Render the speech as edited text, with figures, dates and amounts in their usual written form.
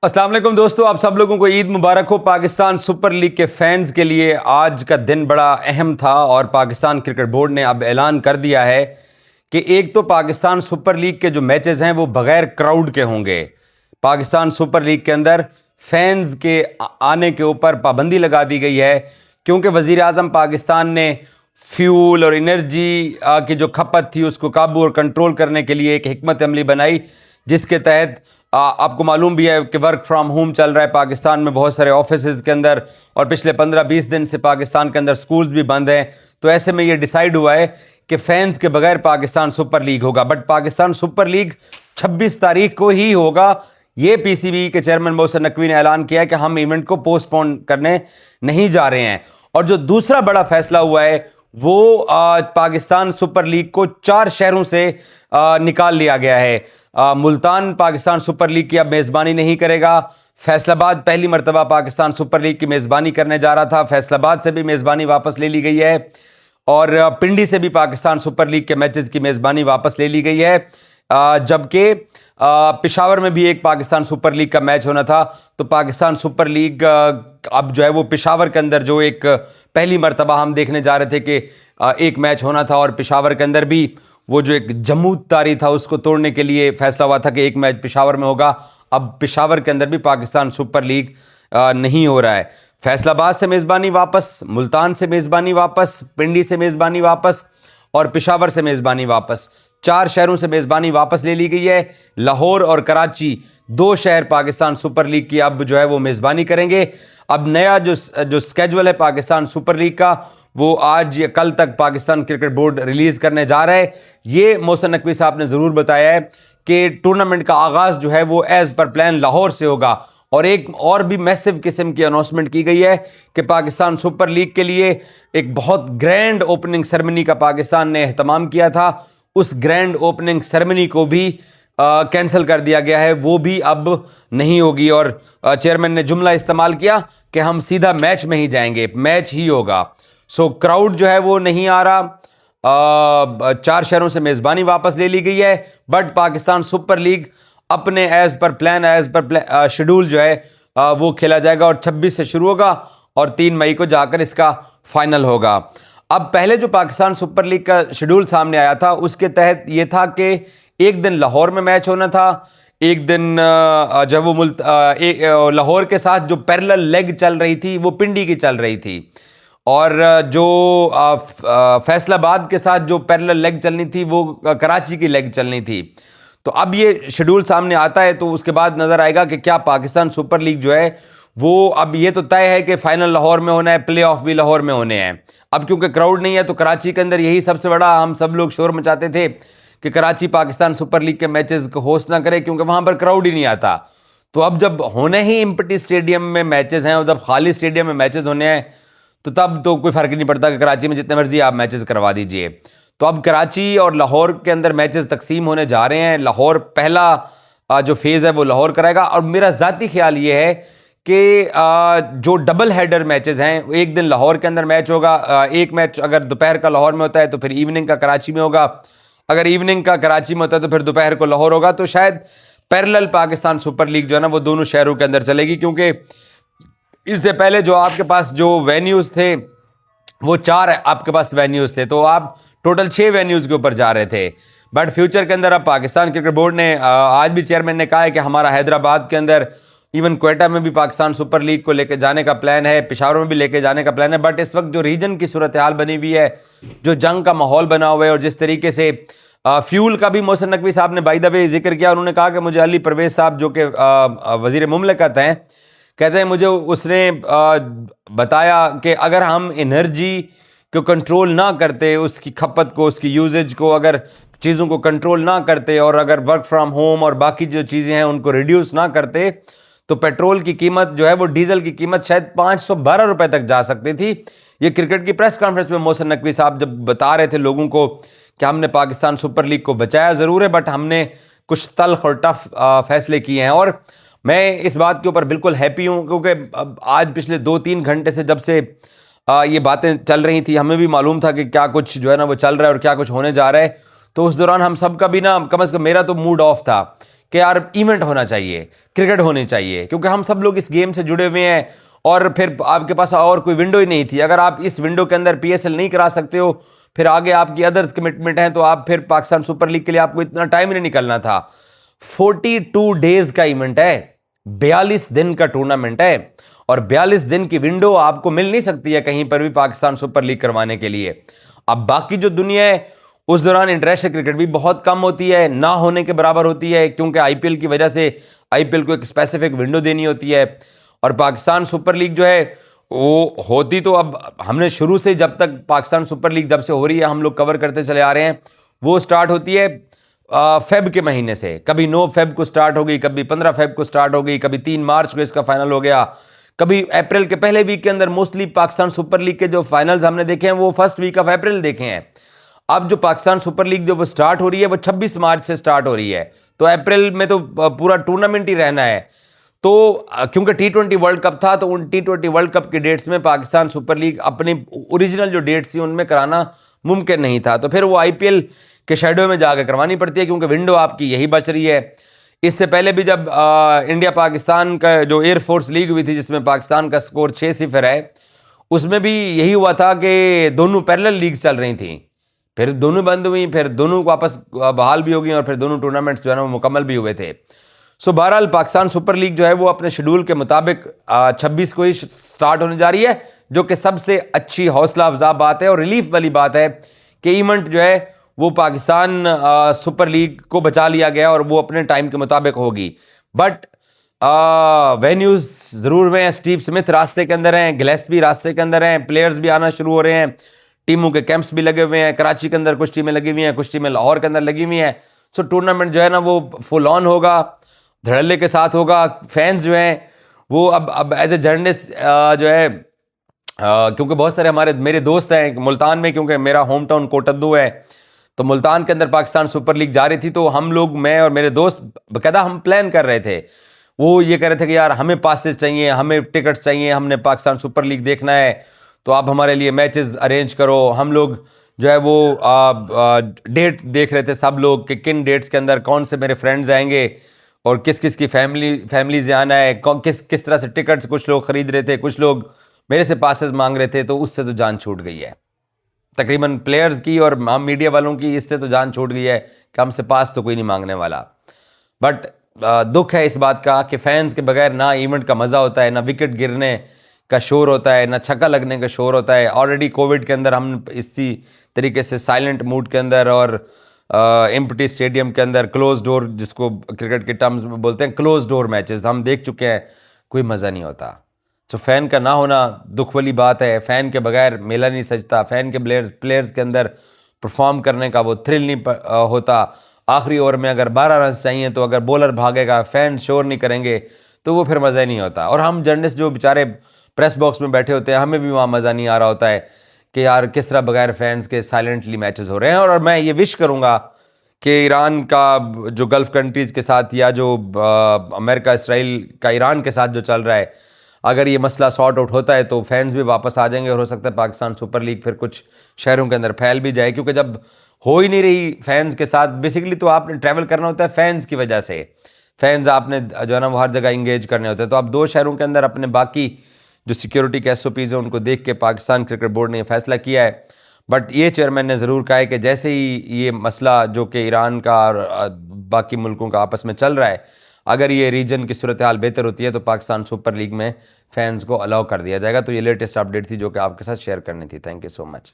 अस्सलाम वालेकुम दोस्तों, आप सब लोगों को ईद मुबारक हो। पाकिस्तान सुपर लीग के फैंस के लिए आज का दिन बड़ा अहम था और पाकिस्तान क्रिकेट बोर्ड ने अब ऐलान कर दिया है कि एक तो पाकिस्तान सुपर लीग के जो मैचेस हैं वो बगैर क्राउड के होंगे। पाकिस्तान सुपर लीग के अंदर फैंस के आने के ऊपर पाबंदी लगा दी गई है क्योंकि वज़ीर आज़म पाकिस्तान ने फ्यूल और एनर्जी की जो खपत थी उसको काबू और कंट्रोल करने के लिए एक हिकमत अमली बनाई, जिसके तहत आपको मालूम भी है कि वर्क फ्रॉम होम चल रहा है पाकिस्तान में बहुत सारे ऑफिस के अंदर, और पिछले 15-20 दिन से पाकिस्तान के अंदर स्कूल्स भी बंद हैं। तो ऐसे में ये डिसाइड हुआ है कि फैंस के बगैर पाकिस्तान सुपर लीग होगा। बट पाकिस्तान सुपर लीग 26 तारीख को ही होगा। ये पीसीबी के चेयरमैन मोहसिन नकवी ने ऐलान किया कि हम इवेंट को पोस्टपोन करने नहीं जा रहे हैं। और जो दूसरा बड़ा फैसला हुआ है वो पाकिस्तान सुपर लीग को 4 शहरों से निकाल लिया गया है। मुल्तान पाकिस्तान सुपर लीग की अब मेज़बानी नहीं करेगा। फैसलाबाद पहली मरतबा पाकिस्तान सुपर लीग की मेज़बानी करने जा रहा था, फैसलाबाद से भी मेज़बानी वापस ले ली गई है। और पिंडी से भी पाकिस्तान सुपर लीग के मैचेस की मेज़बानी वापस ले ली गई है। जबकि पेशावर में भी एक पाकिस्तान सुपर लीग का मैच होना था, तो पाकिस्तान सुपर लीग अब जो है वो पेशावर के अंदर जो एक पहली मरतबा हम देखने जा रहे थे कि एक मैच होना था, और पेशावर के अंदर भी वो जो एक जमूद तारी था उसको तोड़ने के लिए फैसला हुआ था कि एक मैच पेशावर में होगा। अब पेशावर के अंदर भी पाकिस्तान सुपर लीग नहीं हो रहा है। फैसलाबाद से मेज़बानी वापस, मुल्तान से मेज़बानी वापस, पिंडी से मेज़बानी वापस और पेशावर से मेज़बानी वापस। 4 शहरों से मेज़बानी वापस ले ली गई है। लाहौर और कराची 2 शहर पाकिस्तान सुपर लीग की अब जो है वो मेज़बानी करेंगे। अब नया जो स्केजुअल है पाकिस्तान सुपर लीग का वो आज या कल तक पाकिस्तान क्रिकेट बोर्ड रिलीज़ करने जा रहा है। ये मोहसिन नकवी साहब ने ज़रूर बताया है कि टूर्नामेंट का आगाज़ जो है वो एज़ पर प्लान लाहौर से होगा। और एक और भी मैसिव किस्म की अनाउंसमेंट की गई है कि पाकिस्तान सुपर लीग के लिए एक बहुत ग्रैंड ओपनिंग सेरेमनी का पाकिस्तान ने एहतमाम किया था। उस ग्रैंड ओपनिंग सेरेमनी को भी कैंसिल कर दिया गया है, वो भी अब नहीं होगी। और चेयरमैन ने जुमला इस्तेमाल किया कि हम सीधा मैच में ही जाएंगे, मैच ही होगा। सो क्राउड जो है वो नहीं आ रहा। 4 शहरों से मेज़बानी वापस ले ली गई है, बट पाकिस्तान सुपर लीग अपने एज पर प्लान, शेड्यूल जो है वो खेला जाएगा और 26 से शुरू होगा और 3 मई को जाकर इसका फाइनल होगा। अब पहले जो पाकिस्तान सुपर लीग का शेड्यूल सामने आया था उसके तहत ये था कि एक दिन लाहौर में मैच होना था, एक दिन जब वो लाहौर के साथ जो पैरेलल लेग चल रही थी वो पिंडी की चल रही थी, और जो फैसलाबाद के साथ जो पैरेलल लेग चलनी थी वो कराची की लेग चलनी थी। तो अब ये शेड्यूल सामने आता है तो उसके बाद नज़र आएगा कि क्या पाकिस्तान सुपर लीग जो है वो, अब ये तो तय है कि फाइनल लाहौर में होना है, प्ले ऑफ भी लाहौर में होने हैं। अब क्योंकि क्राउड नहीं है तो कराची के अंदर यही सबसे बड़ा, हम सब लोग शोर मचाते थे कि कराची पाकिस्तान सुपर लीग के मैचेस को होस्ट ना करे क्योंकि वहाँ पर क्राउड ही नहीं आता। तो अब जब होने ही एम्प्टी स्टेडियम में मैचेस हैं और जब खाली स्टेडियम में मैचेस होने हैं तो तब तो कोई फ़र्क नहीं पड़ता कि कराची में जितने मर्जी आप मैचेस करवा दीजिए। तो अब कराची और लाहौर के अंदर मैचेस तकसीम होने जा रहे हैं। लाहौर पहला जो फेज़ है वो लाहौर कराएगा, और मेरा ज़ाती ख्याल ये है कि जो डबल हेडर मैचेस हैं, एक दिन लाहौर के अंदर मैच होगा, एक मैच अगर दोपहर का लाहौर में होता है तो फिर इवनिंग का कराची में होगा, अगर इवनिंग का कराची में होता है तो फिर दोपहर को लाहौर होगा। तो शायद पैरेलल पाकिस्तान सुपर लीग जो है ना वो दोनों शहरों के अंदर चलेगी, क्योंकि इससे पहले जो आपके पास जो वेन्यूज़ थे वो 4 आपके पास वेन्यूज़ थे, तो आप टोटल 6 वेन्यूज़ के ऊपर जा रहे थे। बट फ्यूचर के अंदर अब पाकिस्तान क्रिकेट बोर्ड ने आज भी चेयरमैन ने कहा है कि हमारा हैदराबाद के अंदर, इवन क्वेटा में भी पाकिस्तान सुपर लीग को लेकर जाने का प्लान है, पेशावर में भी लेके जाने का प्लान है। बट इस वक्त जो रीजन की सूरत हाल बनी हुई है, जो जंग का माहौल बना हुआ है, और जिस तरीके से फ्यूल का भी मोहसिन नकवी साहब ने बाय द वे जिक्र किया। उन्होंने कहा कि मुझे अली परवेज साहब जो कि वज़ीर मुमलिकत हैं, कहते हैं मुझे उसने बताया कि अगर हम एनर्जी को कंट्रोल ना करते, उसकी खपत को, उसकी यूजेज को, अगर चीज़ों को कंट्रोल ना करते और अगर वर्क फ्रॉम होम और बाकी जो चीज़ें हैं उनको रिड्यूस ना करते तो पेट्रोल की कीमत जो है वो, डीजल की कीमत शायद 512 रुपए तक जा सकती थी। ये क्रिकेट की प्रेस कॉन्फ्रेंस में मोहसिन नकवी साहब जब बता रहे थे लोगों को कि हमने पाकिस्तान सुपर लीग को बचाया ज़रूर है, बट हमने कुछ तल्ख और टफ फैसले किए हैं। और मैं इस बात के ऊपर बिल्कुल हैप्पी हूँ क्योंकि आज पिछले 2-3 घंटे से जब से ये बातें चल रही थी, हमें भी मालूम था कि क्या कुछ जो है ना वो चल रहा है और क्या कुछ होने जा रहा है। तो उस दौरान हम सब का भी ना, कम से कम मेरा तो मूड ऑफ था कि यार इवेंट होना चाहिए, क्रिकेट होनी चाहिए, क्योंकि हम सब लोग इस गेम से जुड़े हुए हैं और फिर आपके पास और कोई विंडो ही नहीं थी। अगर आप इस विंडो के अंदर पीएसएल नहीं करा सकते हो, फिर आगे आपकी अदर्स कमिटमेंट है, तो आप फिर पाकिस्तान सुपर लीग के लिए आपको इतना टाइम ही नहीं निकलना था। 42 डेज का इवेंट है, 42 दिन का टूर्नामेंट है और 42 दिन की विंडो आपको मिल नहीं सकती है कहीं पर भी पाकिस्तान सुपर लीग करवाने के लिए। अब बाकी जो दुनिया है उस दौरान इंटरनेशनल क्रिकेट भी बहुत कम होती है, ना होने के बराबर होती है, क्योंकि आईपीएल की वजह से आईपीएल को एक स्पेसिफिक विंडो देनी होती है। और पाकिस्तान सुपर लीग जो है वो होती तो, अब हमने शुरू से जब तक पाकिस्तान सुपर लीग जब से हो रही है हम लोग कवर करते चले आ रहे हैं, वो स्टार्ट होती है फेब के महीने से। कभी 9 फेब को स्टार्ट हो गई, कभी 15 फेब को स्टार्ट हो गई, कभी 3 मार्च को इसका फाइनल हो गया, कभी अप्रैल के पहले वीक के अंदर। मोस्टली पाकिस्तान सुपर लीग के जो फाइनल्स हमने देखे हैं वो फर्स्ट वीक ऑफ अप्रैल देखे हैं। अब जो पाकिस्तान सुपर लीग जो वो स्टार्ट हो रही है वो 26 मार्च से स्टार्ट हो रही है, तो अप्रैल में तो पूरा टूर्नामेंट ही रहना है। तो क्योंकि T20 वर्ल्ड कप था, तो उन T20 वर्ल्ड कप के डेट्स में पाकिस्तान सुपर लीग अपनी ओरिजिनल जो डेट्स थी उनमें कराना मुमकिन नहीं था, तो फिर वो आईपीएल के शेडो में जाकर करवानी पड़ती है, क्योंकि विंडो आपकी यही बच रही है। इससे पहले भी जब इंडिया पाकिस्तान का जो एयरफोर्स लीग हुई थी जिसमें पाकिस्तान का स्कोर 6-0 है, उसमें भी यही हुआ था कि दोनों पैरेलल लीग्स चल रही थी, फिर दोनों बंद हुई, फिर दोनों वापस बहाल भी हो गई और फिर दोनों टूर्नामेंट्स जो है ना वो मुकम्मल भी हुए थे। सो बहरहाल पाकिस्तान सुपर लीग जो है वो अपने शेड्यूल के मुताबिक 26 को ही स्टार्ट होने जा रही है, जो कि सबसे अच्छी हौसला अफजा बात है और रिलीफ वाली बात है कि इवेंट जो है वो पाकिस्तान सुपर लीग को बचा लिया गया और वो अपने टाइम के मुताबिक होगी। बट वेन्यूज ज़रूर हुए हैं, स्टीव स्मिथ रास्ते के अंदर हैं, गिलेस्पी रास्ते के अंदर हैं, प्लेयर्स भी आना शुरू हो रहे हैं, टीमों के कैंप्स भी लगे हुए हैं। कराची के अंदर कुछ टीमें लगी हुई हैं, कुछ टीमें लाहौर के अंदर लगी हुई हैं। सो टूर्नामेंट जो है ना वो फुल ऑन होगा, धड़ल्ले के साथ होगा। फैंस जो हैं वो अब एज ए जर्नलिस्ट जो है क्योंकि बहुत सारे मेरे दोस्त हैं मुल्तान में, क्योंकि मेरा होम टाउन कोटद्दू है, तो मुल्तान के अंदर पाकिस्तान सुपर लीग जा रही थी, तो हम लोग, मैं और मेरे दोस्त बाकायदा हम प्लान कर रहे थे। वो ये कह रहे थे कि यार हमें पासेस चाहिए, हमें टिकट्स चाहिए, हमने पाकिस्तान सुपर लीग देखना है, तो आप हमारे लिए मैचेस अरेंज करो। हम लोग जो है वो डेट देख रहे थे सब लोग कि किन डेट्स के अंदर कौन से मेरे फ्रेंड्स आएंगे और किस किस की फैमिलीज आना है, किस तरह से टिकट्स कुछ लोग ख़रीद रहे थे, कुछ लोग मेरे से पासेस मांग रहे थे, तो उससे तो जान छूट गई है तकरीबन प्लेयर्स की और हम मीडिया वालों की। इससे तो जान छूट गई है कि हमसे पास तो कोई नहीं मांगने वाला। बट दुख है इस बात का कि फैंस के बगैर ना इवेंट का मज़ा होता है, ना विकेट गिरने का शोर होता है, ना छक्का लगने का शोर होता है। ऑलरेडी कोविड के अंदर हम इसी तरीके से साइलेंट मूड के अंदर और एम्प्टी स्टेडियम के अंदर क्लोज डोर, जिसको क्रिकेट के टर्म्स में बोलते हैं क्लोज डोर मैचेस, हम देख चुके हैं, कोई मज़ा नहीं होता। तो फ़ैन का ना होना दुख वाली बात है। फ़ैन के बगैर मेला नहीं सजता, फ़ैन के प्लेयर्स के अंदर परफॉर्म करने का वो थ्रिल नहीं होता। आखिरी ओवर में अगर 12 रन चाहिए तो अगर बॉलर भागेगा, फ़ैन शोर नहीं करेंगे, तो वो फिर मज़ा ही नहीं होता। और हम जर्नलिस्ट जो बेचारे प्रेस बॉक्स में बैठे होते हैं, हमें भी वहाँ मज़ा नहीं आ रहा होता है कि यार किस तरह बगैर फैंस के साइलेंटली मैचेस हो रहे हैं। और मैं ये विश करूँगा कि ईरान का जो गल्फ़ कंट्रीज़ के साथ या जो अमेरिका इसराइल का ईरान के साथ जो चल रहा है, अगर ये मसला सॉर्ट आउट होता है तो फैंस भी वापस आ जाएंगे और हो सकता है पाकिस्तान सुपर लीग फिर कुछ शहरों के अंदर फैल भी जाए। क्योंकि जब हो ही नहीं रही फैंस के साथ, बेसिकली तो आपने ट्रैवल करना होता है फैंस की वजह से, फैंस आपने जो है ना वो हर जगह इंगेज करने होते हैं। तो आप 2 शहरों के अंदर अपने बाकी जो सिक्योरिटी के SOPs हैं उनको देख के पाकिस्तान क्रिकेट बोर्ड ने यह फैसला किया है। बट ये चेयरमैन ने ज़रूर कहा है कि जैसे ही ये मसला जो कि ईरान का और बाकी मुल्कों का आपस में चल रहा है, अगर ये रीजन की सूरत हाल बेहतर होती है तो पाकिस्तान सुपर लीग में फ़ैन्स को अलाउ कर दिया जाएगा। तो ये लेटेस्ट अपडेट थी जो कि आपके साथ शेयर करनी थी। Thank you so much.